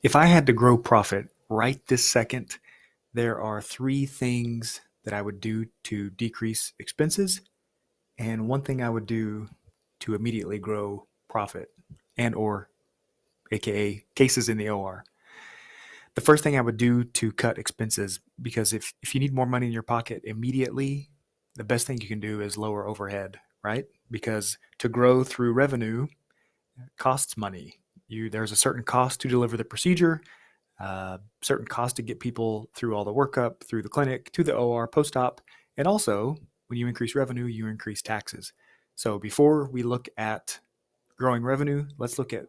If I had to grow profit right this second, there are three things that I would do to decrease expenses, and one thing I would do to immediately grow profit and or aka cases in the OR. The first thing I would do to cut expenses, because if you need more money in your pocket immediately, the best thing you can do is lower overhead, right? Because to grow through revenue costs money. There's a certain cost to deliver the procedure, certain cost to get people through all the workup, through the clinic, to the OR, post op. And also, when you increase revenue, you increase taxes. So before we look at growing revenue, let's look at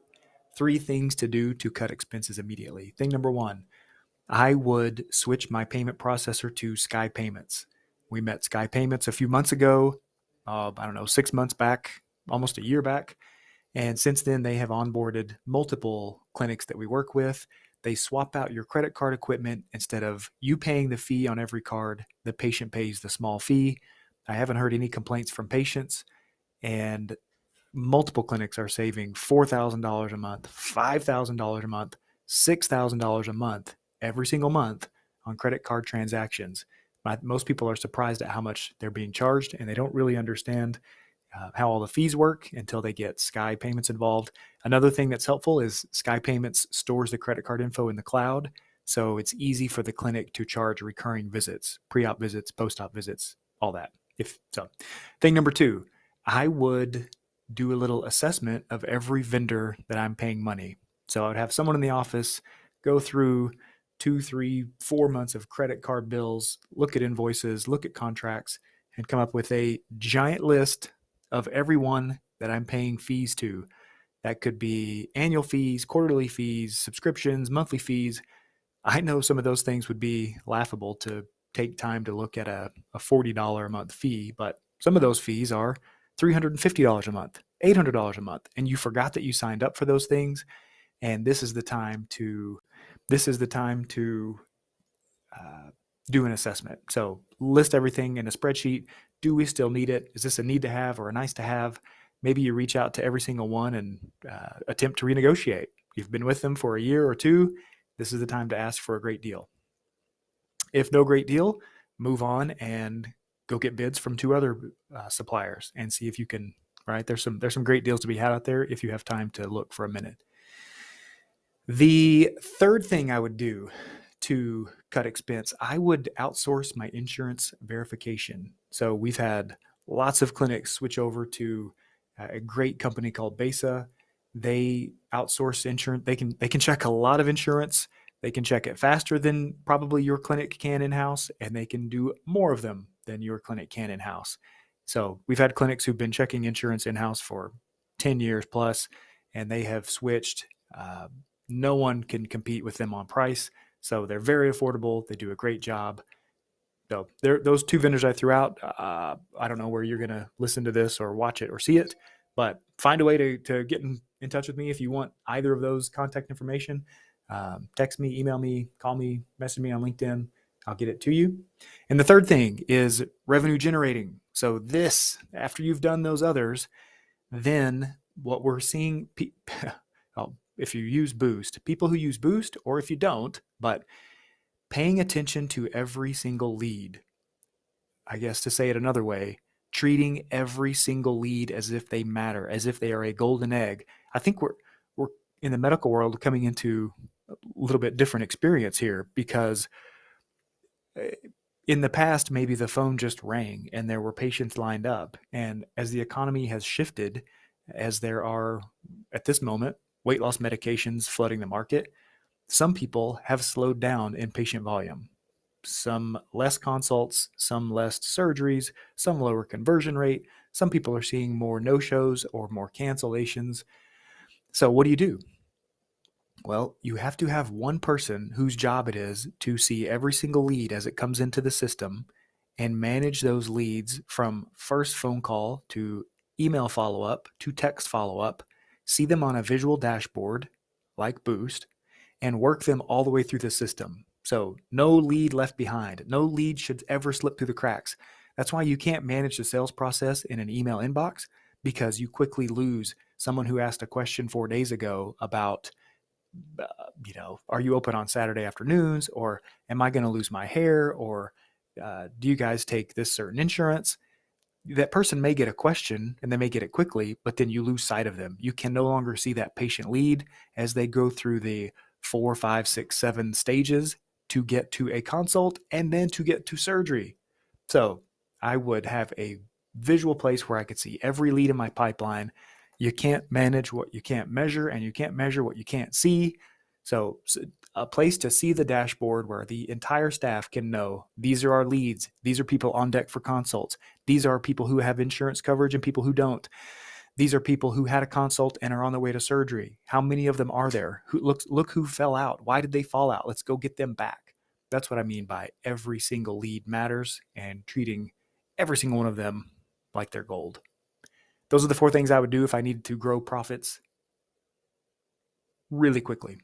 three things to do to cut expenses immediately. Thing number one, I would switch my payment processor to Sky Payments. We met Sky Payments a few months ago, I don't know, 6 months back, almost a year back. And since then, they have onboarded multiple clinics that we work with. They swap out your credit card equipment. Instead of you paying the fee on every card, the patient pays the small fee. I haven't heard any complaints from patients, and multiple clinics are saving $4,000 a month, $5,000 a month, $6,000 a month, every single month on credit card transactions. Most people are surprised at how much they're being charged, and they don't really understand how all the fees work until they get Sky Payments involved. Another thing that's helpful is Sky Payments stores the credit card info in the cloud, so it's easy for the clinic to charge recurring visits, pre-op visits, post-op visits, all that. If so, thing number two, I would do a little assessment of every vendor that I'm paying money. So I would have someone in the office go through 2, 3, 4 months of credit card bills, look at invoices, look at contracts, and come up with a giant list of everyone that I'm paying fees to. That could be annual fees, quarterly fees, subscriptions, monthly fees. I know some of those things would be laughable to take time to look at a $40 a month fee, but some of those fees are $350 a month, $800 a month, and you forgot that you signed up for those things. And this is the time to uh, do an assessment. So list everything in a spreadsheet. Do we still need it? Is this a need to have or a nice to have? Maybe you reach out to every single one and attempt to renegotiate. You've been with them for a year or two. This is the time to ask for a great deal. If no great deal, move on and go get bids from two other suppliers and see if you can. Right, there's some great deals to be had out there if you have time to look for a minute. The third thing I would do to cut expense, I would outsource my insurance verification. So we've had lots of clinics switch over to a great company called Besa. They outsource insurance. They can check a lot of insurance. They can check it faster than probably your clinic can in-house, and they can do more of them than your clinic can in-house. So we've had clinics who've been checking insurance in-house for 10 years plus, and they have switched. No one can compete with them on price. So they're very affordable. They do a great job. So those two vendors I threw out. I don't know where you're going to listen to this or watch it or see it, but find a way to get in touch with me if you want either of those contact information. Text me, email me, call me, message me on LinkedIn. I'll get it to you. And the third thing is revenue generating. So this, after you've done those others, then what we're seeing, well, if you use Boost, people who use Boost, or if you don't, but paying attention to every single lead. I guess to say it another way, treating every single lead as if they matter, as if they are a golden egg. I think we're in the medical world coming into a little bit different experience here because in the past maybe the phone just rang and there were patients lined up, and as the economy has shifted, as there are at this moment weight loss medications flooding the market, some people have slowed down in patient volume. Some less consults, some less surgeries, some lower conversion rate. Some people are seeing more no-shows or more cancellations. So what do? Well, you have to have one person whose job it is to see every single lead as it comes into the system and manage those leads from first phone call to email follow-up to text follow-up, see them on a visual dashboard like Boost, and work them all the way through the system. So no lead left behind. No lead should ever slip through the cracks. That's why you can't manage the sales process in an email inbox, because you quickly lose someone who asked a question 4 days ago about Are you open on Saturday afternoons, or am I going to lose my hair, or do you guys take this certain insurance? That person may get a question and they may get it quickly, but then you lose sight of them. You can no longer see that patient lead as they go through the 4, 5, 6, 7 stages to get to a consult and then to get to surgery. So I would have a visual place where I could see every lead in my pipeline. You can't manage what you can't measure, and you can't measure what you can't see. So a place to see the dashboard where the entire staff can know these are our leads. These are people on deck for consults. These are people who have insurance coverage and people who don't. These are people who had a consult and are on their way to surgery. How many of them are there? Look who fell out. Why did they fall out? Let's go get them back. That's what I mean by every single lead matters and treating every single one of them like they're gold. Those are the 4 things I would do if I needed to grow profits really quickly.